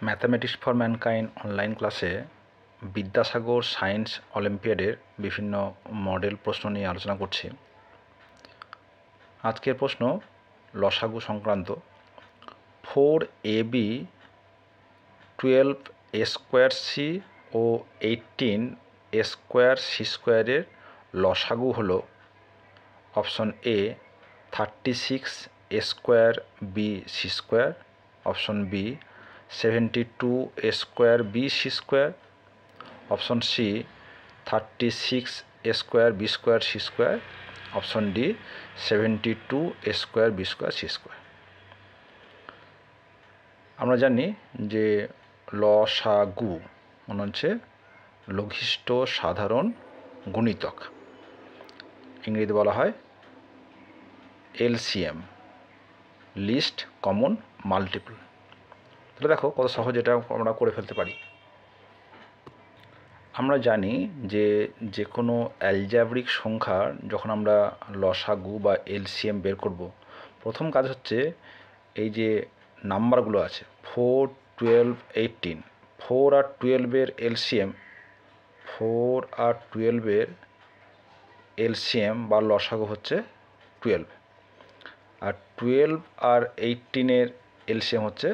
Mathematics for mankind online ক্লাসে Vidyasagar science অলিম্পিয়াডের বিভিন্ন model প্রশ্ন নিয়ে আলোচনা করছি। আজকের প্রশ্ন লসাগু সংক্রান্ত। 4ab 12a স্কোয়ার সি ও 18a স্কোয়ার সি স্কোয়ারের লসাগু হলো option A 36a square B C square, option B 72a square B C square, option C 36a square B square C square, option D 72a square B square C square. আমরা জানি যে লসাগু মানে হচ্ছে লঘিষ্ঠ সাধারণ গুণিতক, ইংরেজিতে বলা হয় এলসিএম, লিস্ট কমন মাল্টিপল। তাহলে দেখো কত সহজ এটা আমরা করে ফেলতে পারি। আমরা জানি যে কোনো অ্যালজেব্রিক সংখ্যার যখন আমরা লসাগু বা এলসিএম বের করব, প্রথম কাজ হচ্ছে এই যে নাম্বারগুলো আছে 4, 12, 18, 4 আর 12-এর এলসিএম, 4 আর 12-এর এলসিএম বা লসাগু হচ্ছে 12, আর 12 আর 18-এর এলসিএম হচ্ছে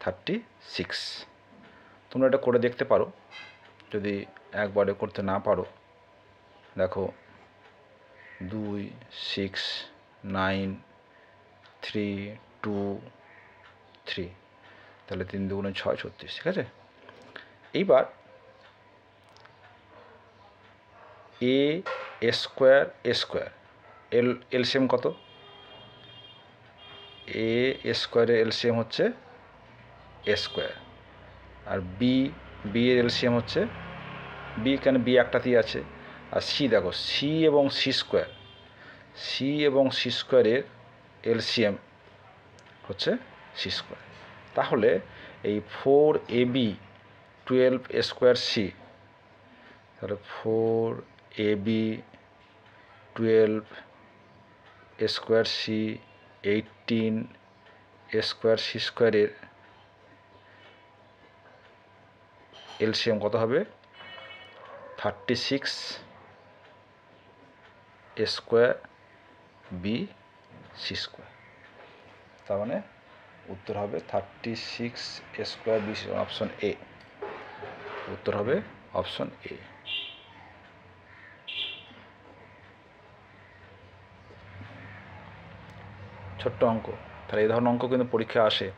36। তোমরা এটা করে দেখতে পারো, যদি একবারে করতে না পারো। দেখো 2, 6, 9, 3, 2, 3, তাহলে 3 2 6, 36, ঠিক আছে। এইবার এ স্কোয়ার এলসিএম কত? এ স্কোয়ারের এলসিএম হচ্ছে এ স্কোয়ার, আর বি এর এলসিএম হচ্ছে বি, কেন বি একটাতেই আছে। আর সি দেখো, সি এবং সি স্কোয়ারের এলসিএম হচ্ছে সি স্কোয়ার। তাহলে এই 4ab 12a স্কোয়ার সি, তাহলে 4ab 12a square C 18a square C স্কোয়ারের এলসিএম কত হবে? 36 A square B C square. তার মানে উত্তর হবে 36 A square B C, option A. উত্তর হবে অপশন এ। ছোট্ট অঙ্ক, তাহলে এই ধরনের অঙ্ক কিন্তু পরীক্ষা আসে।